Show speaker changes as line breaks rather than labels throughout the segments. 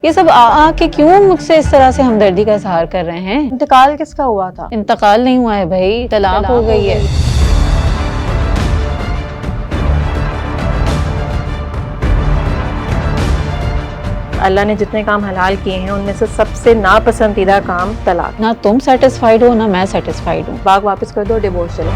یہ سب آ کے کیوں مجھ سے اس طرح سے ہمدردی کا اظہار کر رہے ہیں؟
انتقال کس کا ہوا تھا؟
انتقال نہیں ہوا ہے بھائی، طلاق ہو گئی ہے۔
اللہ نے جتنے کام حلال کیے ہیں ان میں سے سب سے ناپسندیدہ کام طلاق۔
نہ تم سیٹسفائیڈ ہو نہ میں سیٹسفائیڈ ہوں۔
باغ واپس کر دو، ڈیورس چلو۔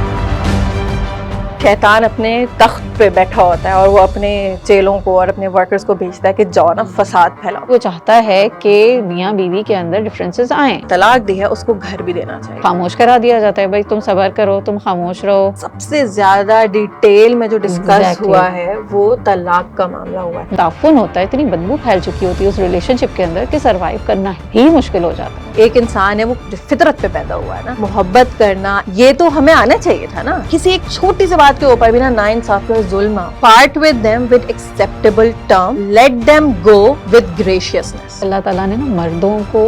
شیطان اپنے تخت پہ بیٹھا ہوتا ہے اور وہ اپنے چیلوں کو اور اپنے ورکرز کو بھیجتا ہے کہ جاؤ نا فساد پھیلاؤ۔
وہ چاہتا ہے کہ میاں بیوی کے اندر ڈفرینسز آئیں۔
طلاق دی ہے اس کو گھر بھی دینا چاہیے۔
خاموش کرا دیا جاتا ہے، بھائی تم صبر کرو، تم خاموش رہو۔
سب سے زیادہ ڈیٹیل میں جو ڈسکس ہوا ہے وہ طلاق کا معاملہ ہوا ہے۔
تعفن ہوتا ہے، اتنی بدبو پھیل چکی ہوتی ہے اس ریلیشن شپ کے اندر کہ سروائیو کرنا ہی مشکل ہو جاتا ہے۔
ایک انسان ہے وہ فطرت پہ پیدا ہوا ہے نا، محبت کرنا یہ تو ہمیں آنا چاہیے تھا نا۔ کسی ایک چھوٹی سی بات کے اوپر بھی نا انصاف اور ظلم۔ Part with them with acceptable term, let them go with graciousness۔
اللہ تعالیٰ نے نا مردوں کو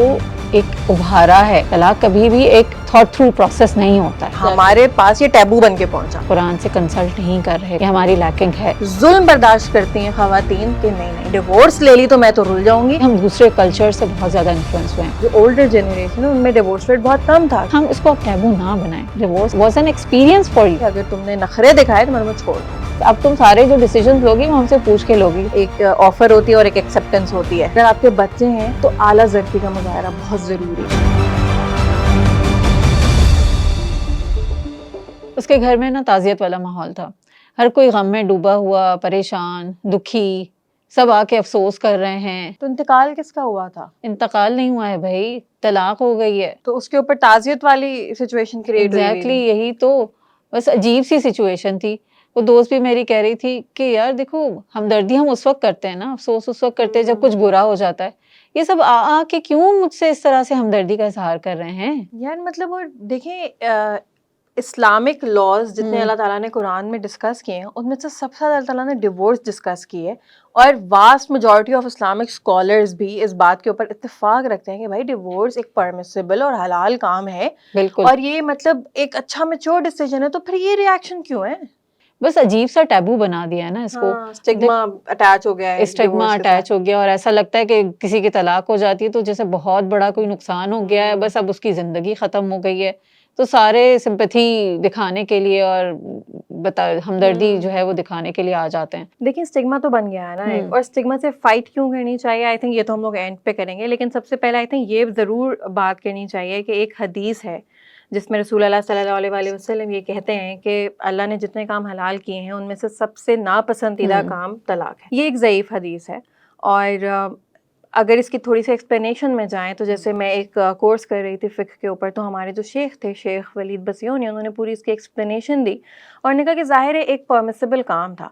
ایک ابھارا ہے، طلاق کبھی بھی ایک تھاٹ تھرو پروسیس نہیں ہوتا ہے۔
ہمارے پاس یہ ٹیبو بن کے پہنچا۔
قرآن سے کنسلٹ نہیں کر رہے کہ ہماری لیکنگ ہے۔
ظلم برداشت کرتی ہیں خواتین کہ نہیں ڈیورس لے لی تو میں تو رل جاؤں گی۔
ہم دوسرے کلچر سے بہت زیادہ انفلوئنس ہوئے ہیں۔
جو اولڈر جنریشن ہے ان میں ڈیورس ریٹ بہت کم تھا۔
ہم اس کو اب ٹیبو نہ بنائیں۔ Divorce was an experience for you.
اگر تم نے نخرے دکھائے تو میں تمہیں چھوڑ دوں۔
اب تم سارے جو ڈیسیجنز لوگی وہ ہم سے پوچھ کے لوگی۔
ایک آفر ہوتی ہے اور ایک ایکسیپٹنس ہوتی ہے۔ اگر آپ کے بچے ہیں تو اعلیٰ ذرفی کا مظاہرہ بہت ضروری ہے۔
اس کے گھر میں نا تعزیت والا ماحول تھا، ہر کوئی غم میں ڈوبا ہوا، پریشان، دکھی، سب آ کے افسوس کر رہے ہیں۔
تو انتقال کس کا ہوا تھا؟
انتقال نہیں ہوا ہے بھائی، طلاق ہو گئی ہے۔
تو اس کے اوپر تعزیت والی سچویشن کریٹ ہوئی۔
ایگزیکٹلی یہی تو بس عجیب سی سچویشن تھی۔ وہ دوست بھی میری کہہ رہی تھی کہ یار دیکھو ہمدردی ہم اس وقت کرتے ہیں نا، افسوس اس وقت کرتے ہیں جب کچھ برا ہو جاتا ہے۔ یہ سب آ کے کیوں مجھ سے اس طرح سے ہمدردی کا اظہار کر رہے ہیں؟
یار مطلب وہ دیکھیں اسلامک لاز جتنے اللہ تعالیٰ نے قرآن میں ڈسکس کیے ہیں ان میں سے سب سے زیادہ اللہ تعالیٰ نے ڈیورس ڈسکس کی ہے، اور vast majority of Islamic scholars بھی اس بات کے اوپر اتفاق رکھتے ہیں کہ بھائی ڈیورس ایک پرمیسیبل اور حلال کام ہے۔
بالکل۔
اور یہ مطلب ایک اچھا میچور ڈیسیجن ہے، تو پھر یہ ریاکشن کیوں ہے؟
بس عجیب سا ٹیبو بنا دیا ہے نا اس کو،
اسٹگما اٹیچ ہو گیا ہے،
اسٹگما اٹیچ ہو گیا، اور ایسا لگتا ہے کہ کسی کی طلاق ہو جاتی ہے تو جیسے بہت بڑا کوئی نقصان ہو گیا ہے، بس اب اس کی زندگی ختم ہو گئی ہے، تو سارے سمپتھی دکھانے کے لیے اور ہمدردی جو ہے وہ دکھانے کے لیے آ جاتے ہیں۔
دیکھیں اسٹگما تو بن گیا ہے نا ایک، اور اسٹگما سے فائٹ کیوں کرنی چاہیے، آئی تھنک یہ تو ہم لوگ اینڈ پہ کریں گے، لیکن سب سے پہلے آئی تھنک یہ ضرور بات کرنی چاہیے کہ ایک حدیث ہے جس میں رسول اللہ صلی اللہ علیہ وسلم یہ کہتے ہیں کہ اللہ نے جتنے کام حلال کیے ہیں ان میں سے سب سے ناپسندیدہ کام طلاق ہے۔ یہ ایک ضعیف حدیث ہے، اور اگر اس کی تھوڑی سی ایکسپلینیشن میں جائیں تو جیسے میں ایک کورس کر رہی تھی فقہ کے اوپر، تو ہمارے جو شیخ تھے شیخ ولید بسیونی، انہوں نے پوری اس کی ایکسپلینیشن دی اور نے کہا کہ ظاہر ہے ایک پرمیسیبل کام تھا۔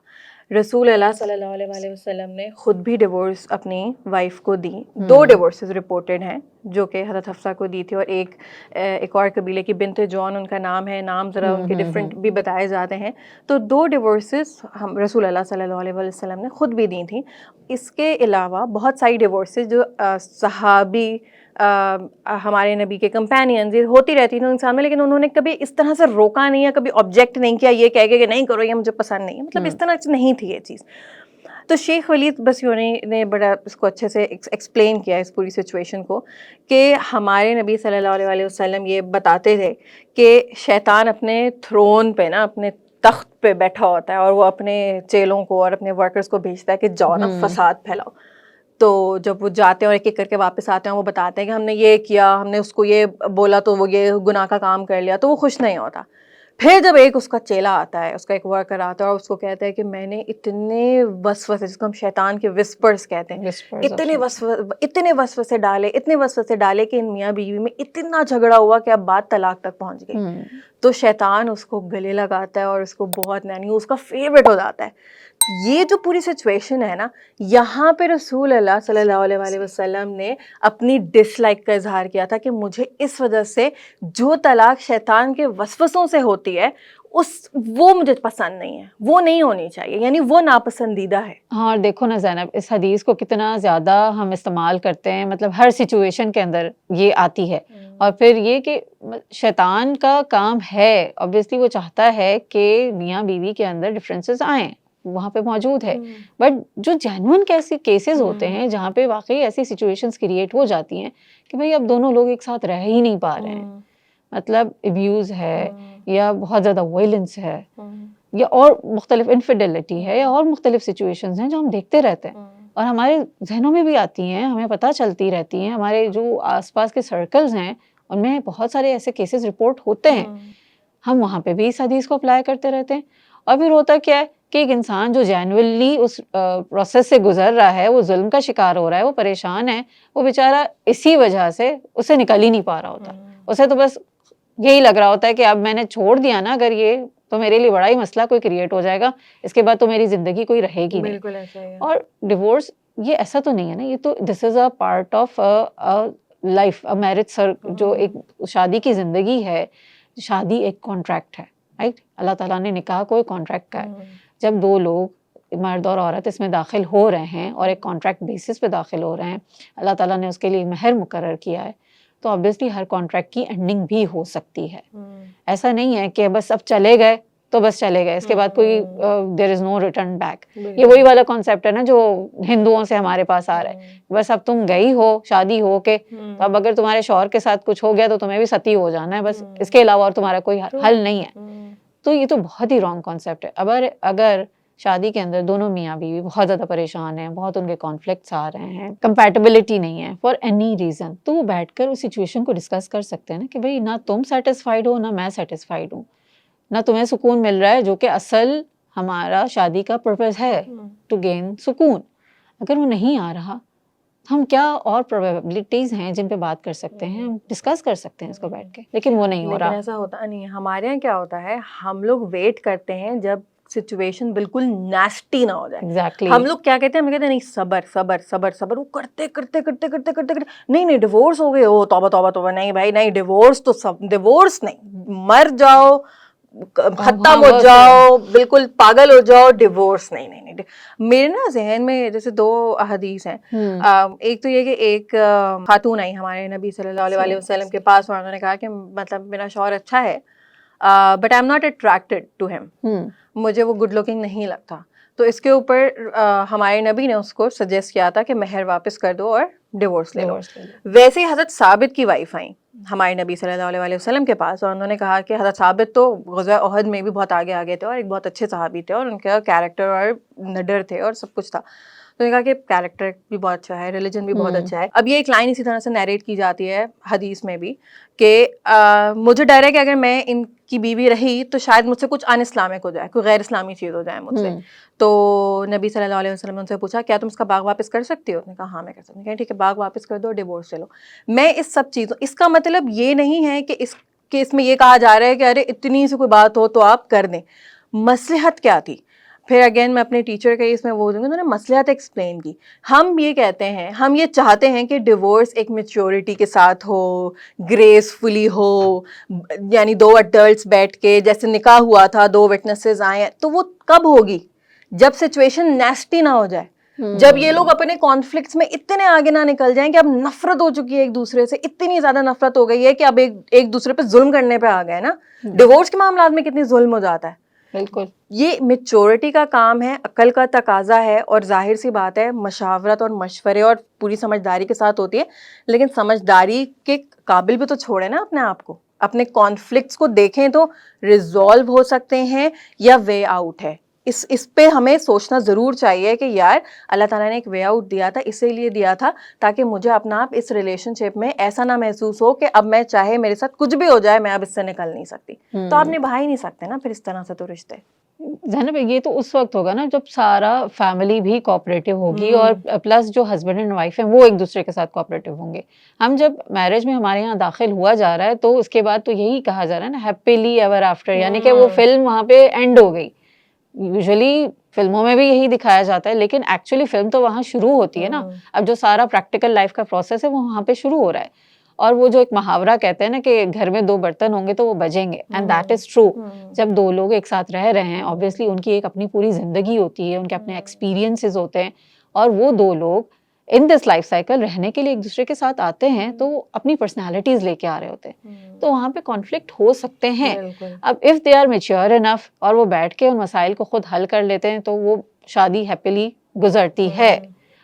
رسول اللہ صلی اللہ علیہ وسلم نے خود بھی ڈیورس اپنی وائف کو دی، 2 ڈیورسز رپورٹڈ ہیں جو کہ حضرت حفصہ کو دی تھی، اور ایک اور قبیلے کی بنت جون ان کا نام ہے، نام ذرا ان کے ڈفرینٹ بھی بتائے جاتے ہیں، تو 2 ڈیورسز ہم رسول اللہ صلی اللہ علیہ وسلم نے خود بھی دی تھیں۔ اس کے علاوہ بہت ساری ڈیورسز جو صحابی ہمارے نبی کے کمپینینز ہوتی رہتی تھیں انسان میں، لیکن انہوں نے کبھی اس طرح سے روکا نہیں ہے، کبھی آبجیکٹ نہیں کیا یہ کہہ کے کہ نہیں کرو یہ مجھے پسند نہیں ہے، مطلب اس طرح سے نہیں تھی یہ چیز۔ تو شیخ ولید بسیونی نے بڑا اس کو اچھے سے ایکسپلین کیا اس پوری سچویشن کو، کہ ہمارے نبی صلی اللہ علیہ وسلم یہ بتاتے تھے کہ شیطان اپنے تھرون پہ نا، اپنے تخت پہ بیٹھا ہوتا ہے اور وہ اپنے چیلوں کو اور اپنے ورکرز کو بھیجتا ہے کہ جاؤ نا فساد پھیلاؤ۔ تو جب وہ جاتے ہیں اور ایک ایک کر کے واپس آتے ہیں، وہ بتاتے ہیں کہ ہم نے یہ کیا، ہم نے اس کو یہ بولا تو وہ یہ گناہ کا کام کر لیا، تو وہ خوش نہیں ہوتا۔ پھر جب ایک اس کا چیلا آتا ہے، اس کا ایک ورکر آتا ہے اور اس کو کہتا ہے کہ میں نے اتنے وسوسے، جس کو ہم شیطان کے وسپرز کہتے ہیں، اتنے وسوسے ڈالے کہ ان میاں بیوی میں اتنا جھگڑا ہوا کہ اب بات طلاق تک پہنچ گئی، تو شیطان اس کو گلے لگاتا ہے اور اس کو بہت اس کا فیوریٹ ہو جاتا ہے۔ یہ جو پوری سچویشن ہے نا، یہاں پہ رسول اللہ صلی اللہ علیہ وسلم نے اپنی ڈس لائک کا اظہار کیا تھا کہ مجھے اس وجہ سے جو طلاق شیطان کے وسوسوں سے ہوتی ہے وہ مجھے پسند نہیں ہے، وہ نہیں ہونی چاہیے، یعنی وہ ناپسندیدہ ہے۔
ہاں دیکھو نا زینب، اس حدیث کو کتنا زیادہ ہم استعمال کرتے ہیں، مطلب ہر سچویشن کے اندر یہ آتی ہے، اور پھر یہ کہ شیطان کا کام ہے، obviously وہ چاہتا ہے کہ میاں بیوی کے اندر ڈفرینسز آئیں، وہاں پہ موجود ہے. بٹ جو جینون کیسز ہوتے ہیں جہاں پہ واقعی ایسی سچویشنز کریٹ ہو جاتی ہیں کہ بھئی اب دونوں لوگ ایک ساتھ رہ ہی نہیں پا رہے ہیں, مطلب ابیوز ہے یا بہت زیادہ وائلنس ہے یا اور مختلف انفیڈیلٹی ہے یا اور مختلف سچویشنز ہیں جو ہم دیکھتے رہتے ہیں اور ہمارے ذہنوں میں بھی آتی ہیں, ہمیں پتہ چلتی رہتی ہیں, ہمارے جو آس پاس کے سرکلز ہیں ان میں بہت سارے ایسے کیسز رپورٹ ہوتے ہیں, ہم وہاں پہ بھی اس حدیث کو اپلائی کرتے رہتے ہیں. اور پھر ہوتا کیا ہے کہ ایک انسان جو جینوئنلی اس پروسیس سے گزر رہا ہے, وہ ظلم کا شکار ہو رہا ہے, وہ پریشان ہے, وہ بیچارہ اسی وجہ سے اسے نکل ہی نہیں پا رہا ہوتا. اسے تو بس یہی لگ رہا ہوتا ہے کہ اب میں نے چھوڑ دیا نا اگر یہ تو میرے لیے بڑا ہی مسئلہ کوئی کریٹ ہو جائے گا, اس کے بعد تو میری زندگی کوئی رہے گی نہیں.
بالکل ایسا ہی ہے.
اور ڈیورس یہ ایسا تو نہیں ہے نا, یہ تو this is a part of life, marriage جو ایک شادی کی زندگی ہے. شادی ایک کانٹریکٹ ہے, رائٹ؟ اللہ تعالیٰ نے نکاح کو ایک کانٹریکٹ کا ہے. جب دو لوگ مرد اور عورت اس میں داخل ہو رہے ہیں اور ایک کانٹریکٹ بیسس پہ داخل ہو رہے ہیں, اللہ تعالیٰ نے اس کے لیے مہر مقرر کیا ہے, تو آبویسلی ہر کانٹریکٹ کی اینڈنگ بھی ہو سکتی ہے. ایسا نہیں ہے کہ بس اب چلے گئے تو بس چلے گئے, اس کے بعد کوئی دیر از نو ریٹرن بیک. یہ وہی والا کانسیپٹ ہے نا جو ہندوؤں سے ہمارے پاس آ رہا ہے, بس اب تم گئی ہو شادی ہو کے, تو اب اگر تمہارے شوہر کے ساتھ کچھ ہو گیا تو تمہیں بھی ستی ہو جانا ہے, بس اس کے علاوہ اور تمہارا کوئی حل نہیں ہے. تو یہ تو بہت ہی رانگ کانسیپٹ ہے. اگر شادی کے اندر دونوں میاں بیوی بہت زیادہ پریشان ہیں, بہت ان کے کانفلکٹس آ رہے ہیں, کمپیٹیبلٹی نہیں ہے فار اینی ریزن, تو وہ بیٹھ کر اس سچویشن کو ڈسکس کر سکتے ہیں نا کہ بھئی نہ تم سیٹسفائیڈ ہو نہ میں سیٹسفائیڈ ہوں, نہ تمہیں سکون مل رہا ہے جو کہ اصل ہمارا شادی کا پرپز ہے, ٹو گین سکون. اگر وہ نہیں آ رہا, ہم کیا اور پروبیبلٹیز ہیں جن پہ بات کر سکتے ہیں, ہم ڈسکس کر سکتے ہیں اس کو بیٹھ کے, لیکن وہ نہیں ہو رہا.
لیکن ایسا ہوتا نہیں ہے. ہمارے یہاں کیا ہوتا ہے, ہم لوگ ویٹ کرتے ہیں جب سچویشن بالکل نیسٹی نہ ہو جائے.
ایگزیکٹلی
ہم لوگ کیا کہتے ہیں, ہم کہتے ہیں نہیں صبر صبر صبر صبر, وہ کرتے کرتے کرتے کرتے کرتے کرتے نہیں ڈیورس ہو گئے, او توبہ توبہ توبہ, نہیں بھائی نہیں, ڈیورس تو سب ڈیورس نہیں, مر جاؤ, ختم ہو جاؤ, بالکل پاگل ہو جاؤ, ڈیورس نہیں نہیں نہیں. میرے نا ذہن میں جیسے دو حدیث ہیں. ایک تو یہ کہ ایک خاتون آئی ہمارے نبی صلی اللہ علیہ وسلم کے پاس, اور انہوں نے کہا کہ مطلب میرا شوہر اچھا ہے but I am not attracted to him, مجھے وہ گڈ لکنگ نہیں لگتا. تو اس کے اوپر ہمارے نبی نے اس کو سجیسٹ کیا تھا کہ مہر واپس کر دو اور ڈیورس لے لو. ویسے ہی حضرت ثابت کی وائف آئیں ہمارے نبی صلی اللہ علیہ وسلم کے پاس, اور انہوں نے کہا کہ حضرت ثابت تو غزوہ احد میں بھی بہت آگے آگے تھے اور ایک بہت اچھے صحابی تھے, اور ان کا کیریکٹر اور نڈر تھے اور سب کچھ تھا. تو نے کہا کہ کیریکٹر بھی بہت اچھا ہے, ریلیجن بھی بہت اچھا ہے. اب یہ ایک لائن اسی طرح سے نیریٹ کی جاتی ہے حدیث میں بھی کہ مجھے ڈر ہے کہ اگر میں ان کی بیوی رہی تو شاید مجھ سے کچھ ان اسلامک ہو جائے, کوئی غیر اسلامی چیز ہو جائے مجھ سے. تو نبی صلی اللہ علیہ وسلم نے ان سے پوچھا کیا تم اس کا باغ واپس کر سکتی ہو؟ اس نے کہا ہاں میں کر سکتی ہوں. ٹھیک ہے, باغ واپس کر دو, ڈیورس لے لو. میں اس سب چیزوں, اس کا مطلب یہ نہیں ہے کہ اس میں یہ کہا جا رہا ہے کہ ارے اتنی سی کوئی بات ہو تو آپ کر دیں. مصلحت کیا تھی؟ پھر اگین میں اپنے ٹیچر کا اس میں وہ دوں گی, انہوں نے مصلحت ایکسپلین کی. ہم یہ کہتے ہیں, ہم یہ چاہتے ہیں کہ ڈیورس ایک میچورٹی کے ساتھ ہو, گریسفلی ہو, یعنی دو اڈلٹس بیٹھ کے جیسے نکاح ہوا تھا, دو وٹنسز آئے. تو وہ کب ہوگی؟ جب سچویشن نیسٹی نہ ہو جائے, جب یہ لوگ اپنے کانفلکٹس میں اتنے آگے نہ نکل جائیں کہ اب نفرت ہو چکی ہے ایک دوسرے سے, اتنی زیادہ نفرت ہو گئی ہے کہ اب ایک دوسرے پہ ظلم کرنے پہ آ گئے نا. ڈیورس کے معاملات میں کتنی ظلم ہو جاتا ہے.
بالکل
یہ میچورٹی کا کام ہے, عقل کا تقاضا ہے, اور ظاہر سی بات ہے مشاورت اور مشورے اور پوری سمجھداری کے ساتھ ہوتی ہے. لیکن سمجھداری کے قابل بھی تو چھوڑیں نا اپنے آپ کو, اپنے کانفلکٹس کو دیکھیں تو ریزالو ہو سکتے ہیں یا وے آؤٹ ہے. اس پہ ہمیں سوچنا ضرور چاہیے کہ یار اللہ تعالیٰ نے ایک وے آؤٹ دیا تھا, اسی لیے دیا تھا تاکہ مجھے اپنا آپ اس ریلیشن شپ میں ایسا نہ محسوس ہو کہ اب میں چاہے میرے ساتھ کچھ بھی ہو جائے میں اب اس سے نکل نہیں سکتی. تو آپ نبھا ہی نہیں سکتے نا پھر اس طرح سے تو رشتے.
زینب یہ تو اس وقت ہوگا نا جب سارا فیملی بھی کوآپریٹو ہوگی اور پلس جو ہسبینڈ اینڈ وائف ہیں وہ ایک دوسرے کے ساتھ کوآپریٹو ہوں گے. ہم جب میرج میں ہمارے یہاں داخل ہوا جا رہا ہے تو اس کے بعد تو یہی کہا جا رہا ہے نا ہیپیلی ایور آفٹر, یعنی کہ وہ فلم وہاں پہ اینڈ ہو گئی. یوزلی فلموں میں بھی یہی دکھایا جاتا ہے, لیکن ایکچولی فلم تو وہاں شروع ہوتی ہے نا. اب جو سارا پریکٹیکل لائف کا پروسیس ہے وہ وہاں پہ شروع ہو رہا ہے. اور وہ جو ایک محاورہ کہتے ہیں نا کہ گھر میں دو برتن ہوں گے تو وہ بجیں گے, اینڈ دیٹ از ٹرو. جب دو لوگ ایک ساتھ رہ رہے ہیں آبویسلی ان کی ایک اپنی پوری زندگی ہوتی ہے, ان کے اپنے ایکسپیرینسز ہوتے ہیں, اور وہ دو لوگ ان دس لائف سائیکل رہنے کے لیے ایک دوسرے کے ساتھ آتے ہیں تو اپنی پرسنالٹیز لے کے آ رہے ہوتے ہیں, تو وہاں پہ کانفلکٹ ہو سکتے ہیں. اب اف دے آر میچیور انف اور وہ بیٹھ کے ان مسائل کو خود حل کر لیتے ہیں تو وہ شادی ہیپیلی گزرتی ہے.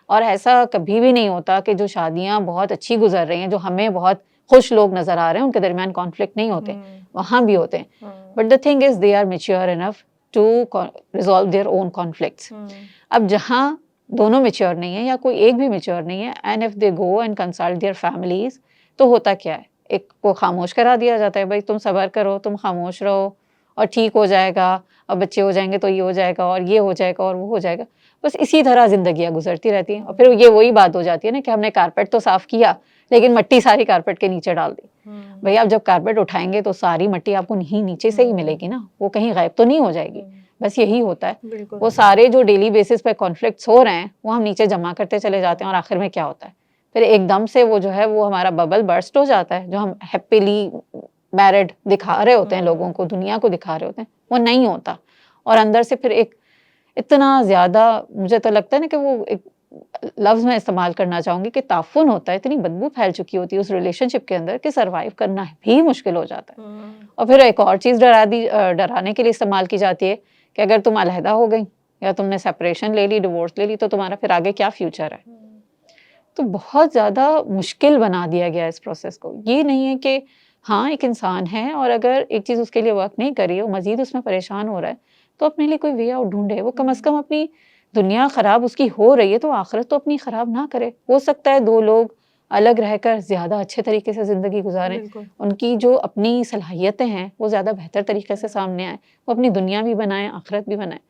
اور ایسا کبھی بھی نہیں ہوتا کہ جو شادیاں بہت اچھی گزر رہی ہیں, جو ہمیں بہت خوش لوگ نظر آ رہے ہیں, ان کے درمیان کانفلکٹ نہیں ہوتے, وہاں بھی ہوتے ہیں. But the thing is they are mature enough to resolve their own conflicts. اب جہاں دونوں میچیور نہیں ہیں یا کوئی ایک بھی میچیور نہیں ہے, and if they go and consult their families, تو ہوتا کیا ہے, ایک کو خاموش کرا دیا جاتا ہے, بھائی تم صبر کرو, تم خاموش رہو اور ٹھیک ہو جائے گا, اور بچے ہو جائیں گے تو یہ ہو جائے گا اور یہ ہو جائے گا اور وہ ہو جائے گا. بس اسی طرح زندگیاں گزرتی رہتی ہیں. اور پھر یہ وہی بات ہو جاتی ہے نا کہ ہم نے کارپیٹ تو صاف کیا لیکن مٹی ساری کارپیٹ کے نیچے ڈال دی. بھئی آپ جب کارپیٹ اٹھائیں گے تو ساری مٹی آپ کو نہیں نیچے سے ہی ملے گی نا, وہ کہیں غائب تو نہیں ہو جائے گی. بس یہی ہوتا ہے, وہ سارے جو ڈیلی بیسس پہ کانفلکٹس ہو رہے ہیں وہ ہم نیچے جمع کرتے چلے جاتے ہیں, اور آخر میں کیا ہوتا ہے, پھر ایک دم سے وہ جو ہے وہ ہمارا ببل برسٹ ہو جاتا ہے, جو ہم ہیپیلی میرڈ دکھا رہے ہوتے ہیں لوگوں کو, دنیا کو دکھا رہے ہوتے ہیں, وہ نہیں ہوتا. اور اندر سے پھر ایک اتنا زیادہ, مجھے تو لگتا ہے نا کہ وہ ایک لفظ میں استعمال کرنا چاہوں گی کہ تعفن ہوتا ہے, اتنی بدبو پھیل چکی ہوتی ہے اس ریلیشن شپ کے اندر کہ سروائیو کرنا بھی مشکل ہو جاتا ہے. اور پھر ایک اور چیز ڈرانے کے لیے استعمال کی جاتی ہے کہ اگر تم علیحدہ ہو گئی یا تم نے سیپریشن لے لی, ڈیورس لے لی, تو تمہارا پھر آگے کیا فیوچر ہے. تو بہت زیادہ مشکل بنا دیا گیا اس پروسیس کو. یہ نہیں ہے کہ ہاں ایک انسان ہے اور اگر ایک چیز اس کے لیے ورک نہیں کری, وہ مزید اس میں پریشان ہو رہا ہے, تو اپنے لیے کوئی وے آؤٹ ڈھونڈے. وہ کم از کم اپنی دنیا خراب اس کی ہو رہی ہے تو آخرت تو اپنی خراب نہ کرے. ہو سکتا ہے دو لوگ الگ رہ کر زیادہ اچھے طریقے سے زندگی گزاریں, ان کی جو اپنی صلاحیتیں ہیں وہ زیادہ بہتر طریقے سے سامنے آئیں, وہ اپنی دنیا بھی بنائیں, آخرت بھی بنائیں.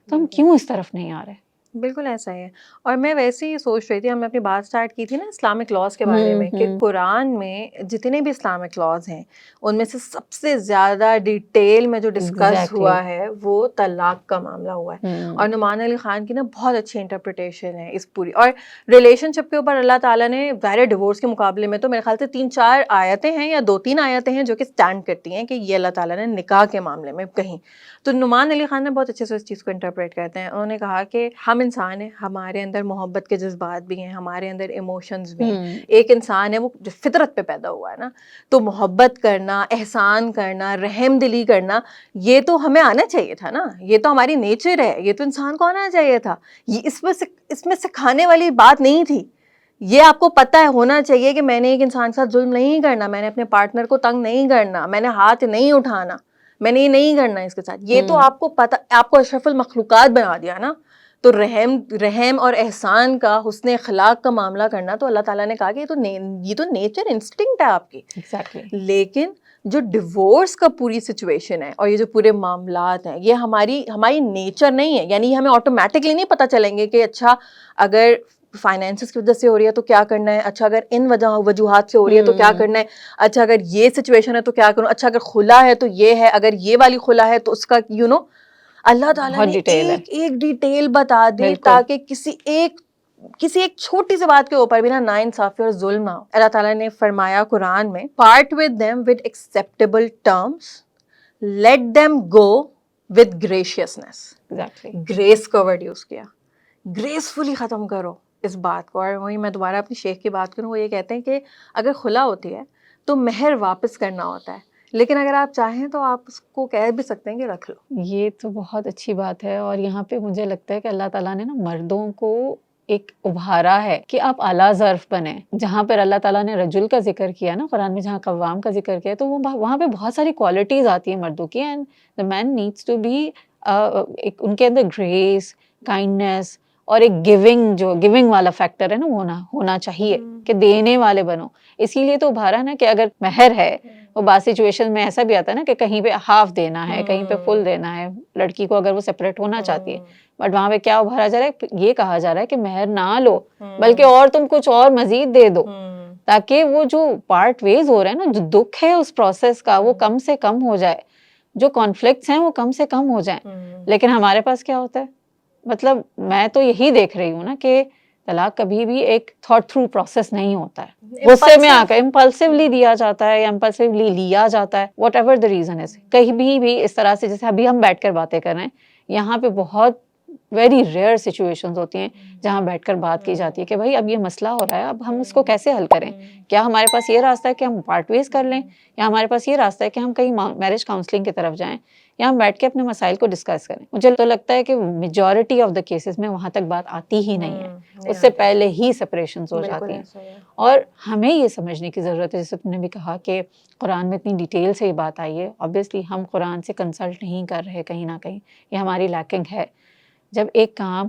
تو ہم کیوں اس طرف نہیں آ رہے؟
بالکل ایسا ہی ہے. اور میں ویسے ہی سوچ رہی تھی, ہم نے اپنی بات سٹارٹ کی تھی نا اسلامک لاز کے بارے میں, کہ قرآن میں جتنے بھی اسلامک لاز ہیں ان میں سے سب سے زیادہ ڈیٹیل میں جو ڈسکس ہوا ہے وہ طلاق کا معاملہ ہوا ہے. اور نعمان علی خان کی نا بہت اچھی انٹرپریٹیشن ہے اس پوری, اور ریلیشن شپ کے اوپر اللہ تعالیٰ نے ظاہر ڈیورس کے مقابلے میں تو میرے خیال سے 3-4 آیتیں ہیں یا 2-3 آیتیں ہیں جو کہ اسٹینڈ کرتی ہیں کہ یہ اللہ تعالیٰ نے نکاح کے معاملے میں کہیں. تو نعمان علی خان نے بہت اچھے سے اس چیز کو انٹرپریٹ کرتے ہیں. انہوں نے کہا کہ ہم انسان ہیں, ہمارے اندر محبت کے جذبات بھی ہیں, ہمارے اندر ایموشنز بھی ہیں. ایک انسان ہے وہ فطرت پہ پیدا ہوا ہے نا, تو محبت کرنا, احسان کرنا, رحم دلی کرنا, یہ تو ہمیں آنا چاہیے تھا نا, یہ تو ہماری نیچر ہے, یہ تو انسان کو آنا چاہیے تھا. یہ اس میں سکھانے والی بات نہیں تھی. یہ آپ کو پتہ ہے, ہونا چاہیے کہ میں نے ایک انسان کے ساتھ ظلم نہیں کرنا, میں نے اپنے پارٹنر کو تنگ نہیں کرنا, میں نے ہاتھ نہیں اٹھانا, میں نے یہ نہیں کرنا اس کے ساتھ. یہ تو آپ کو پتہ, آپ کو اشرف المخلوقات بنا دیا نا. تو رحم اور احسان کا, حسن اخلاق کا معاملہ کرنا, تو اللہ تعالیٰ نے کہا کہ یہ تو نیچر انسٹنکٹ ہے آپ کی. لیکن جو ڈیورس کا پوری سچویشن ہے اور یہ جو پورے معاملات ہیں, یہ ہماری نیچر نہیں ہے. یعنی ہمیں آٹومیٹکلی نہیں پتہ چلیں گے کہ اچھا اگر فائنینسز کی وجہ سے ہو رہی ہے تو کیا کرنا ہے, اچھا اگر ان وجوہات سے ہو رہی ہے تو کیا کرنا ہے, اچھا اگر یہ سچویشن ہے تو کیا کروں, اچھا اگر خلا ہے تو یہ ہے, اگر یہ والی خلا ہے تو اس کا اللہ تعالیٰ نے ایک ڈیٹیل بتا دی تاکہ کسی ایک چھوٹی سی بات کے اوپر بھی نا انصافی اور ظلم نہ ہو. اللہ تعالیٰ نے فرمایا قرآن میں, part with them with acceptable terms, let them go with graciousness. Grace کا ورڈ یوز کیا, گریسفلی ختم کرو اس بات کو. اور وہی میں دوبارہ اپنی شیخ کی بات کروں, وہ یہ کہتے ہیں کہ اگر خلا ہوتی ہے تو مہر واپس کرنا ہوتا ہے, لیکن اگر آپ چاہیں تو آپ اس کو کہہ بھی سکتے ہیں کہ رکھ لو.
یہ تو بہت اچھی بات ہے. اور یہاں پہ مجھے لگتا ہے کہ اللہ تعالیٰ نے نا مردوں کو ایک ابھارا ہے کہ آپ اعلیٰ ظرف بنیں. جہاں پر اللہ تعالیٰ نے رجل کا ذکر کیا نا قرآن میں, جہاں قوام کا ذکر کیا, تو وہاں پہ بہت ساری کوالٹیز آتی ہیں مردوں کی. And the man needs to be, ان کے اندر گریس, کائنڈنیس اور ایک گیونگ والا فیکٹر ہے نا, وہ ہونا چاہیے کہ دینے والے بنو. اسی لیے تو ابھارا نا کہ اگر مہر ہے, وہ بعض سچویشن میں ایسا بھی آتا ہے نا کہ کہیں پہ ہاف دینا ہے, کہیں پہ فل دینا ہے لڑکی کو اگر وہ سپریٹ ہونا چاہتی ہے. بٹ وہاں پہ کیا ابھارا جا رہا ہے, یہ کہا جا رہا ہے کہ مہر نہ لو, بلکہ اور تم کچھ اور مزید دے دو, تاکہ وہ جو پارٹ ویز ہو رہا ہے نا, جو دکھ ہے اس پروسیس کا, وہ کم سے کم ہو جائے, جو کانفلکٹس ہیں وہ کم سے کم ہو جائیں. لیکن ہمارے پاس کیا ہوتا ہے, مطلب میں تو یہی دیکھ رہی ہوں نا کہ طلاق کبھی بھی ایک تھاٹ تھرو پروسیس نہیں ہوتا ہے. غصے میں آ کر امپلسیولی دیا جاتا ہے یا امپلسیولی لیا جاتا ہے, what ever the reason is. کہیں بھی اس طرح سے, جیسے ابھی ہم بیٹھ کر باتیں کر رہے ہیں, یہاں پہ بہت ویری ریئر سچویشنز ہوتی ہیں جہاں بیٹھ کر بات کی جاتی ہے کہ بھائی اب یہ مسئلہ ہو رہا ہے, اب ہم اس کو کیسے حل کریں. کیا ہمارے پاس یہ راستہ ہے کہ ہم پارٹ ویز کر لیں, یا ہمارے پاس یہ راستہ ہے کہ ہم کہیں میرج کاؤنسلنگ کی طرف جائیں, یا ہم بیٹھ کے اپنے مسائل کو ڈسکس کریں. مجھے تو لگتا ہے کہ میجورٹی آف دا کیسز میں وہاں تک بات آتی ہی نہیں ہے, اس سے پہلے ہی سپریشنز ہو جاتی ہیں. اور ہمیں یہ سمجھنے کی ضرورت ہے, جیسے تم نے بھی کہا کہ قرآن میں اتنی ڈیٹیل سے یہ بات آئی ہے. آبویسلی ہم قرآن سے کنسلٹ نہیں کر رہے کہیں نہ کہیں, یہ ہماری لیکنگ ہے. جب ایک کام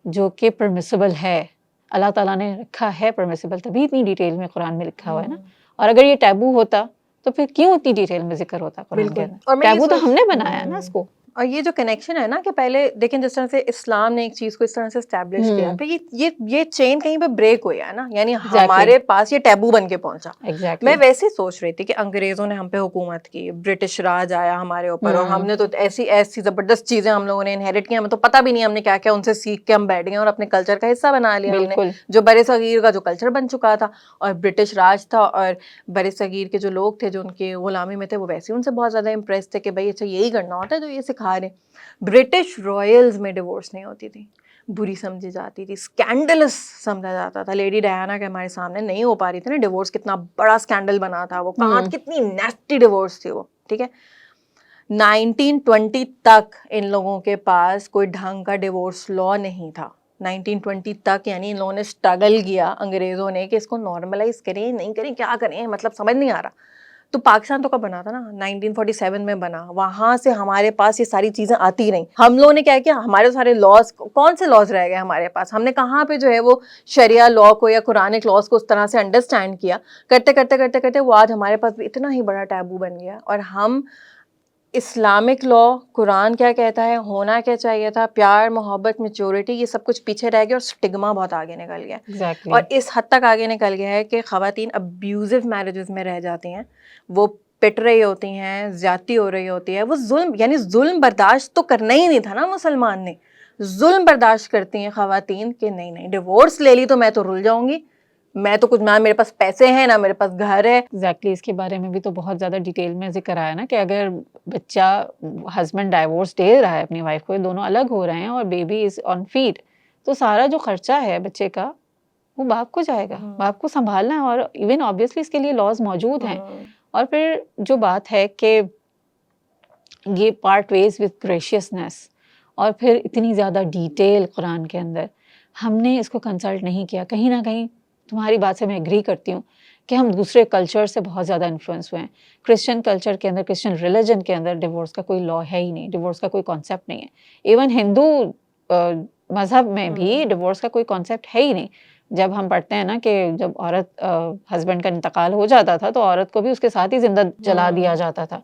جو کہ پرمیسیبل ہے, اللہ تعالیٰ نے رکھا ہے پرمیسیبل, تبھی اتنی ڈیٹیل میں قرآن میں لکھا ہوا ہے نا. اور اگر یہ ٹیبو ہوتا تو پھر کیوں اتنی ڈیٹیل میں ذکر ہوتا قرآن کے اندر؟ ٹیبو تو ہم نے بنایا ہے نا اس کو.
اور یہ جو کنیکشن ہے نا کہ پہلے دیکھیں جس طرح سے اسلام نے ایک چیز کو اس طرح سے اسٹیبلش کیا, پھر یہ چین کہیں پہ بریک ہوئی ہے نا, یعنی ہمارے پاس یہ ٹیبو بن کے پہنچا. میں ویسے سوچ رہی تھی کہ انگریزوں نے ہم پہ حکومت کی, برٹش راج آیا ہمارے اوپر, اور ہم نے تو ایسی زبردست چیزیں ہم لوگوں نے انہیرٹ کی, ہمیں تو پتہ بھی نہیں ہم نے کیا کیا ان سے سیکھ کے ہم بیٹھ گئے اور اپنے کلچر کا حصہ بنا لیا ہم نے, جو بر صغیر کا جو کلچر بن چکا تھا. اور برٹش راج تھا, اور بر صغیر کے جو لوگ تھے جو ان کے غلامی میں تھے, وہ ویسے ان سے بہت زیادہ امپریس تھے کہ بھائی اچھا یہی کرنا ہوتا ہے جو یہ سکھا رہے. برٹش رائلز میں ڈیورس نہیں ہوتی تھی, بری سمجھی جاتی تھی, اسکینڈلس سمجھا جاتا تھا. لیڈی ڈیانا کے ہمارے سامنے نہیں ہو پا رہی تھی نا ڈیورس, کتنا بڑا اسکینڈل بنا تھا وہ, کہاں کتنی نیسٹی ڈیورس تھی وہ. ٹھیک ہے, 1920 تک ان لوگوں کے پاس کوئی ڈھنگ کا ڈیورس لا نہیں تھا. 1920 تک, یعنی ان لوگوں نے اسٹرگل کیا انگریزوں نے کہ اس کو نارملائز کریں, نہیں کریں, کیا کریں, مطلب سمجھ نہیں آ رہا. تو پاکستان تو کب بنا تھا نا, 1947 میں بنا. وہاں سے ہمارے پاس یہ ساری چیزیں آتی رہیں. ہم لوگوں نے کیا کیا, ہمارے سارے لاز, کون سے لاز رہ گئے ہمارے پاس, ہم نے کہاں پہ جو ہے وہ شریعہ لا کو یا قرآنک لاز کو اس طرح سے انڈرسٹینڈ کیا. کرتے کرتے کرتے کرتے وہ آج ہمارے پاس اتنا ہی بڑا ٹیبو بن گیا. اور ہم اسلامک لا, قرآن کیا کہتا ہے, ہونا کیا چاہیے تھا, پیار محبت میچورٹی, یہ سب کچھ پیچھے رہ گیا, اور سٹگما بہت آگے نکل گیا. اور اس حد تک آگے نکل گیا ہے کہ خواتین ابیوزو میرجز میں رہ جاتی ہیں, وہ پٹ رہی ہوتی ہیں, زیادتی ہو رہی ہوتی ہے. وہ ظلم, یعنی ظلم برداشت تو کرنا ہی نہیں تھا نا مسلمان نے, ظلم برداشت کرتی ہیں خواتین کہ نہیں ڈیورس لے لی تو میں تو رل جاؤں گی, میں تو کچھ, نہ میرے پاس پیسے ہیں نہ میرے پاس گھر ہے.
ایگزیکٹلی, اس کے بارے میں بھی تو بہت زیادہ ڈیٹیل میں ذکر آیا نا کہ اگر بچہ, ہسبینڈ ڈائیورس دے رہا ہے اپنی وائف کو, دونوں الگ ہو رہے ہیں اور بیبی از آن فیڈ, تو سارا جو خرچہ ہے بچے کا وہ باپ کو جائے گا, باپ کو سنبھالنا ہے. اور ایون آبویسلی اس کے لیے لاز موجود ہیں. اور پھر جو بات ہے کہ یہ پارٹ ویز وتھ گریشیسنس, اور پھر اتنی زیادہ ڈیٹیل قرآن کے اندر, ہم نے اس کو کنسلٹ نہیں کیا. کہیں نہ کہیں تمہاری بات سے میں ایگری کرتی ہوں کہ ہم دوسرے کلچر سے بہت زیادہ انفلوئنس ہوئے ہیں. کرسچن کلچر کے اندر, کرسچن ریلیجن کے اندر ڈیورس کا کوئی لا ہے ہی نہیں, ڈیورس کا کوئی کانسیپٹ نہیں ہے. ایون ہندو مذہب میں بھی ڈیورس کا کوئی کانسیپٹ ہے ہی نہیں. جب ہم پڑھتے ہیں نا کہ جب عورت, ہسبینڈ کا انتقال ہو جاتا تھا تو عورت کو بھی اس کے ساتھ ہی زندہ جلا دیا جاتا تھا.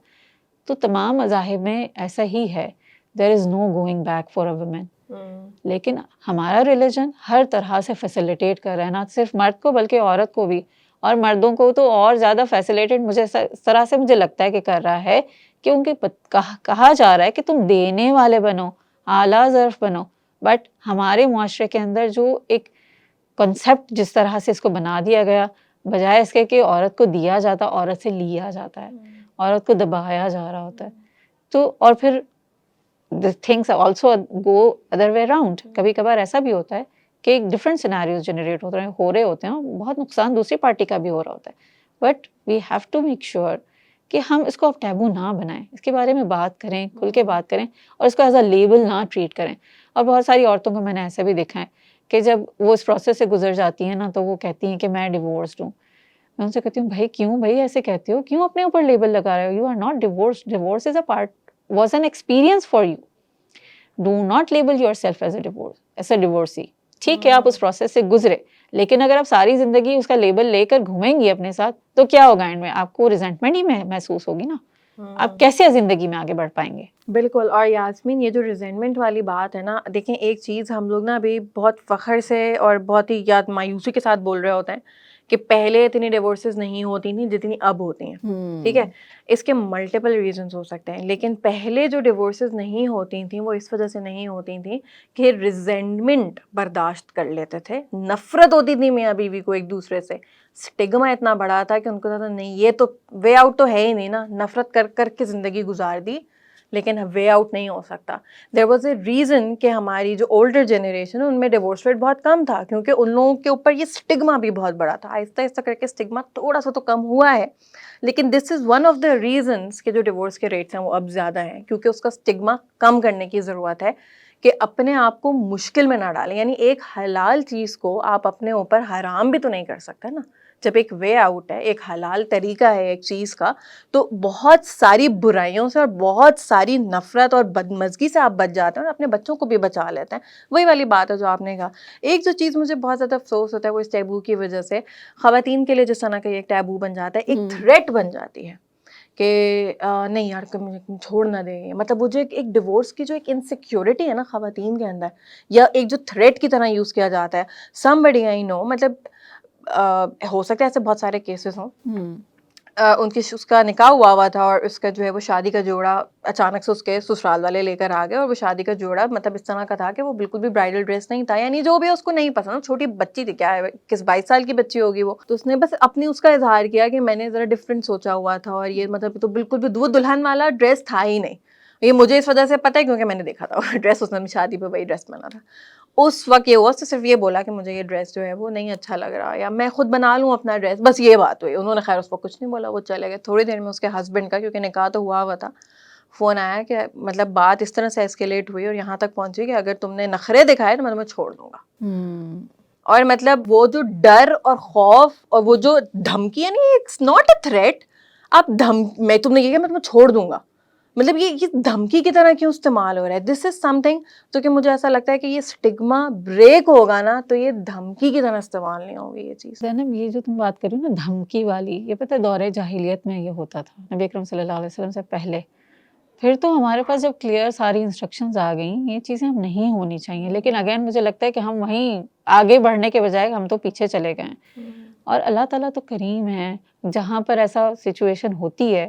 تو تمام مذاہب میں ایسا ہی ہے, there is no going back for a woman. لیکن ہمارا ریلیجن ہر طرح سے فیسیلیٹیٹ کر رہا ہے, نہ صرف مرد کو بلکہ عورت کو بھی, اور مردوں کو تو اور زیادہ فیسیلیٹیٹ مجھے اس طرح سے مجھے لگتا ہے کہ کر رہا ہے, کیونکہ کہا جا رہا ہے کہ تم دینے والے بنو, اعلیٰ ظرف بنو. بٹ ہمارے معاشرے کے اندر جو ایک کنسیپٹ جس طرح سے اس کو بنا دیا گیا, بجائے اس کے کہ عورت کو دیا جاتا, عورت سے لیا جاتا ہے, عورت کو دبایا جا رہا ہوتا ہے. تو اور پھر the things also go other way around. کبھی کبھار ایسا بھی ہوتا ہے کہ ایک ڈفرینٹ سیناریوز جنریٹ ہو رہے ہوتے ہیں, بہت نقصان دوسری پارٹی کا بھی ہو رہا ہوتا ہے. But we have to make sure کہ ہم اس کو اب ٹیبو نہ بنائیں, اس کے بارے میں بات کریں, کھل کے بات کریں, اور اس کو ایز اے لیبل نہ ٹریٹ کریں. اور بہت ساری عورتوں کو میں نے ایسا بھی دیکھا ہے کہ جب وہ اس پروسیس سے گزر جاتی ہیں نا, تو وہ کہتی ہیں کہ میں ڈیورسڈ ہوں. میں ان سے کہتی ہوں بھائی کیوں, بھائی ایسے کہتے ہو, کیوں اپنے اوپر لیبل لگا رہے ہو؟ You are not divorced, divorce is a part, was an experience for you. Do not label yourself as a divorcee. ٹھیک ہے آپ اس پروسیس سے گزرے, لیکن اگر آپ ساری زندگی اس کا لیبل لے کر گھومیں گی اپنے ساتھ, تو کیا ہوگا اینڈ میں؟ آپ کو ریزنٹمنٹ ہی محسوس ہوگی نا. آپ کیسے زندگی میں آگے بڑھ پائیں گے؟
بالکل. اور یاسمین, یہ جو ریزنٹمنٹ والی بات ہے نا, دیکھیں ایک چیز ہم لوگ نا ابھی بہت فخر سے اور بہت ہی یاد مایوسی کے ساتھ بول رہے ہوتے ہیں کہ پہلے اتنی ڈیورسز نہیں ہوتی تھیں جتنی اب ہوتی ہیں. ٹھیک ہے, اس کے ملٹیپل ریزنس ہو سکتے ہیں, لیکن پہلے جو ڈیورسز نہیں ہوتی تھیں وہ اس وجہ سے نہیں ہوتی تھیں کہ ریزنٹمنٹ برداشت کر لیتے تھے, نفرت ہوتی تھی میاں بیوی کو ایک دوسرے سے, اسٹگما اتنا بڑا تھا کہ ان کو تھا نہیں یہ تو وے آؤٹ تو ہے ہی نہیں نا, نفرت کر کر کے زندگی گزار دی, لیکن وے آؤٹ نہیں ہو سکتا. دیر واز اے ریزن کہ ہماری جو اولڈر جنریشن ہے ان میں ڈیورس ریٹ بہت کم تھا, کیونکہ ان لوگوں کے اوپر یہ اسٹگما بھی بہت بڑا تھا. آہستہ آہستہ کر کے اسٹگما تھوڑا سا تو کم ہوا ہے, لیکن this is one of the reasons کہ جو ڈیورس کے ریٹس ہیں وہ اب زیادہ ہیں, کیونکہ اس کا اسٹگما کم کرنے کی ضرورت ہے کہ اپنے آپ کو مشکل میں نہ ڈالیں. یعنی ایک حلال چیز کو آپ اپنے اوپر حرام بھی تو نہیں کر سکتے نا. جب ایک وے آؤٹ ہے, ایک حلال طریقہ ہے ایک چیز کا, تو بہت ساری برائیوں سے اور بہت ساری نفرت اور بدمزگی سے آپ بچ جاتے ہیں اور اپنے بچوں کو بھی بچا لیتے ہیں. وہی والی بات ہے جو آپ نے کہا. ایک جو چیز مجھے بہت زیادہ افسوس ہوتا ہے وہ اس ٹیبو کی وجہ سے خواتین کے لیے جس طرح کا ایک ٹیبو بن جاتا ہے, ایک تھریٹ بن جاتی ہے کہ نہیں یار چھوڑ نہ دیں. مطلب وہ جو ایک ڈیورس کی جو ایک انسیکیورٹی ہے نا خواتین کے اندر, یا ایک جو تھریٹ کی طرح یوز کیا جاتا ہے. somebody I know, مطلب ہو سکتا ہے ایسے بہت سارے کیسز ہوں, ان کی اس کا نکاح ہوا تھا اور اس کا جو ہے وہ شادی کا جوڑا اچانک سے اس کے سسرال والے لے کر آ گئے, اور وہ شادی کا جوڑا مطلب اس طرح کا تھا کہ وہ بالکل بھی برائڈل ڈریس نہیں تھا, یعنی جو بھی اس کو نہیں پسند, چھوٹی بچی تھی, کیا ہے 22 سال کی بچی ہوگی وہ, تو اس نے بس اپنی اس کا اظہار کیا کہ میں نے ذرا ڈفرینٹ سوچا ہوا تھا, اور یہ مطلب تو بالکل بھی وہ دلہن والا ڈریس تھا ہی نہیں. یہ مجھے اس وجہ سے پتہ ہے کیونکہ میں نے دیکھا تھا ڈریس, اس نے شادی پہ وہی ڈریس پہنا تھا. اس وقت یہ ہوا تو صرف یہ بولا کہ مجھے یہ ڈریس جو ہے وہ نہیں اچھا لگ رہا, یا میں خود بنا لوں اپنا ڈریس, بس یہ بات ہوئی. انہوں نے خیر اس کو کچھ نہیں بولا, وہ چلے گئے. تھوڑی دیر میں اس کے ہسبینڈ کا, کیونکہ نکاح تو ہوا تھا, فون آیا کہ مطلب بات اس طرح سے اسکیلیٹ ہوئی اور یہاں تک پہنچی کہ اگر تم نے نخرے دکھائے تو میں تمہیں چھوڑ دوں گا. اور مطلب وہ جو ڈر اور خوف اور وہ جو دھمکی, یعنی اٹس ناٹ اے تھریٹ, آپ میں تم نے یہ کہا میں تمہیں چھوڑ دوں گا, مطلب یہ دھمکی کی طرح کیوں استعمال ہو رہا ہے. دس از سم تھنگ تو کہ مجھے ایسا لگتا ہے کہ یہ اسٹگما بریک ہوگا نا تو یہ دھمکی کی طرح استعمال نہیں ہوگی یہ چیز.
زینب, یہ جو تم بات کر رہی ہو نا دھمکی والی, یہ پتہ ہے دور جاہلیت میں یہ ہوتا تھا, نبی اکرم صلی اللہ علیہ وسلم سے پہلے. پھر تو ہمارے پاس جب کلیئر ساری انسٹرکشنز آ گئیں, یہ چیزیں اب نہیں ہونی چاہیے. لیکن اگین مجھے لگتا ہے کہ ہم وہیں آگے بڑھنے کے بجائے ہم تو پیچھے چلے گئے ہیں. اور اللہ تعالیٰ تو کریم ہے, جہاں پر ایسا سچویشن ہوتی ہے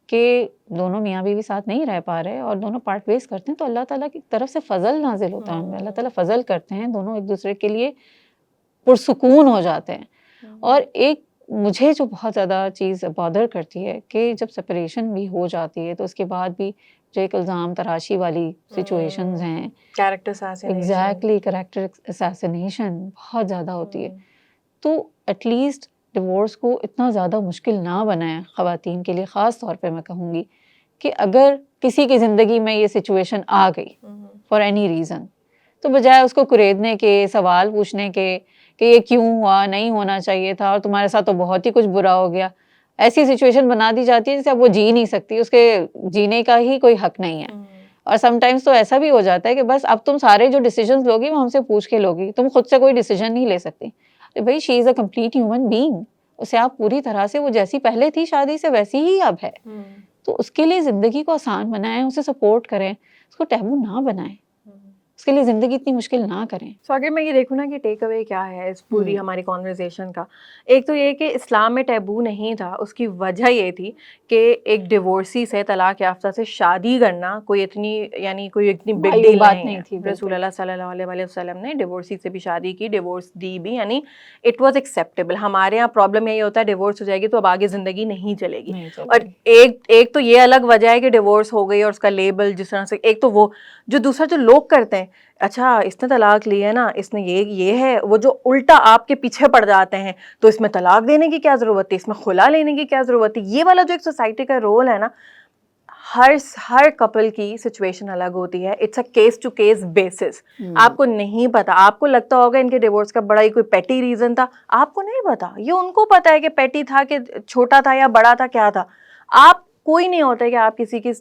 کہ دونوں میاں بیوی ساتھ نہیں رہ پا رہے اور دونوں پارٹ ویز کرتے ہیں, تو اللہ تعالیٰ کی طرف سے فضل نازل ہوتا ہے ان میں. اللہ تعالیٰ فضل کرتے ہیں, دونوں ایک دوسرے کے لیے پرسکون ہو جاتے ہیں. اور ایک مجھے جو بہت زیادہ چیز بادر کرتی ہے کہ جب سپریشن بھی ہو جاتی ہے تو اس کے بعد بھی جو ایک الزام تراشی والی سچویشنز ہیں, ایگزیکٹلی کریکٹر اسیسینیشن بہت زیادہ ہوتی ہے. تو ایٹ لیسٹ ڈیورس کو اتنا زیادہ مشکل نہ بنائیں خواتین کے لیے. خاص طور پہ میں کہوں گی کہ اگر کسی کی زندگی میں یہ سچویشن آ گئی فار اینی ریزن, تو بجائے اس کو کریدنے کے, سوال پوچھنے کے کہ یہ کیوں ہوا, نہیں ہونا چاہیے تھا, اور تمہارے ساتھ تو بہت ہی کچھ برا ہو گیا, ایسی سچویشن بنا دی جاتی ہے جیسے اب وہ جی نہیں سکتی, اس کے جینے کا ہی کوئی حق نہیں ہے. اور سم ٹائمس تو ایسا بھی ہو جاتا ہے کہ بس اب تم سارے جو ڈیسیجنز لوگی وہ ہم سے پوچھ کے لوگی, تم خود سے کوئی ڈیسیجن نہیں لے سکتی. بھائی شی از اے کمپلیٹ ہیومن بینگ, اسے آپ پوری طرح سے وہ جیسی پہلے تھی شادی سے ویسی ہی اب ہے. تو اس کے لیے زندگی کو آسان بنائیں, اسے سپورٹ کریں, اس کو ٹیبو نہ بنائیں, اس کے لیے زندگی اتنی مشکل نہ کریں.
سو اگر میں یہ دیکھوں نا کہ ٹیک اوے کیا ہے اس پوری ہماری کانورزیشن کا, ایک تو یہ کہ اسلام میں ٹیبو نہیں تھا. اس کی وجہ یہ تھی کہ ایک ڈیورسی سے, طلاق یافتہ سے شادی کرنا کوئی اتنی بگ ڈیل نہیں تھی. رسول اللہ صلی اللہ علیہ وسلم نے ڈیورسی سے بھی شادی کی, ڈیورس دی بھی, یعنی اٹ واز ایکسیپٹیبل. ہمارے یہاں پرابلم یہی ہوتا ہے ڈیورس ہو جائے گی تو اب آگے زندگی نہیں چلے گی. اور ایک تو یہ الگ وجہ ہے کہ ڈیورس ہو گئی اور اس کا لیبل جس طرح سے, ایک تو وہ جو دوسرا جو لوگ کرتے ہیں, اچھا اس نے طلاق لی ہے نا, اس نے یہ ہے, وہ جو الٹا آپ کے پیچھے پڑ جاتے ہیں, تو اس میں طلاق دینے کی کیا ضرورت ہے, اس میں خلا لینے کی کیا ضرورت ہے. یہ والا جو ایک سوسائٹی کا رول ہے نا, ہر کپل کی سچویشن الگ ہوتی ہے. It's a case to case basis. آپ کو نہیں پتا, آپ کو لگتا ہوگا ان کے ڈیورس کا بڑا ہی کوئی پیٹی ریزن تھا, آپ کو نہیں پتا. یہ ان کو پتا ہے کہ پیٹی تھا کہ چھوٹا تھا یا بڑا تھا, کیا تھا. آپ کوئی نہیں ہوتا کہ آپ کسی کی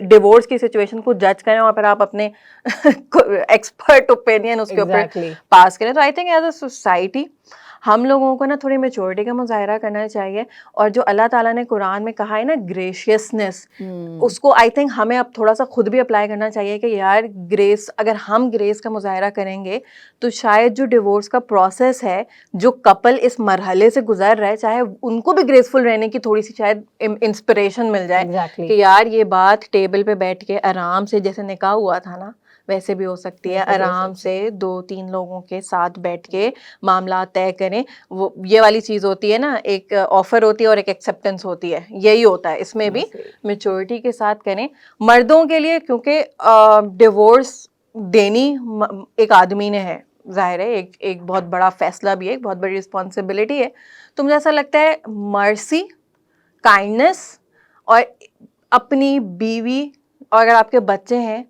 ڈیورس کی سچویشن کو جج کریں اور پھر آپ اپنے ایکسپرٹ اوپینین اس کے اوپر پاس کریں. تو I think as a society ہم لوگوں کو نا تھوڑی میچورٹی کا مظاہرہ کرنا چاہیے. اور جو اللہ تعالیٰ نے قرآن میں کہا ہے نا گریشیسنس, اس کو آئی تھنک ہمیں اب تھوڑا سا خود بھی اپلائی کرنا چاہیے کہ یار گریس, اگر ہم گریس کا مظاہرہ کریں گے تو شاید جو ڈیورس کا پروسیس ہے, جو کپل اس مرحلے سے گزر رہے, چاہے ان کو بھی گریسفل رہنے کی تھوڑی سی شاید انسپریشن مل جائے کہ یار یہ بات ٹیبل پہ بیٹھ کے آرام سے, جیسے نکاح ہوا تھا نا, ویسے بھی ہو سکتی ہے.
ویسے بھی ہو
آرام سے 2-3 لوگوں کے ساتھ بیٹھ کے معاملات طے کریں. وہ یہ والی چیز ہوتی ہے نا, ایک آفر ہوتی ہے اور ایک ایکسیپٹنس ہوتی ہے, یہی ہوتا ہے اس میں بھی. میچورٹی کے ساتھ کریں. مردوں کے لیے کیونکہ ڈیورس دینی ایک آدمی نے ہے, ظاہر ہے ایک بہت بڑا فیصلہ بھی ہے, ایک بہت بڑی رسپانسبلٹی ہے. تو مجھے ایسا لگتا ہے مرسی, کائنڈنس اور اپنی بیوی اور اگر آپ کے بچے ہیں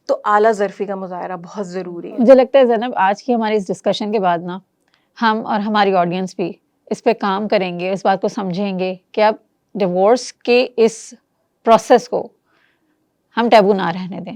تو اعلیٰ ظرفی کا مظاہرہ بہت ضروری ہے.
مجھے لگتا ہے زینب آج کی ہماری اس ڈسکشن کے بعد نا ہم اور ہماری آڈینس بھی اس پہ کام کریں گے, اس بات کو سمجھیں گے کہ اب ڈیورس کے اس پروسیس کو ہم ٹیبو نہ رہنے دیں.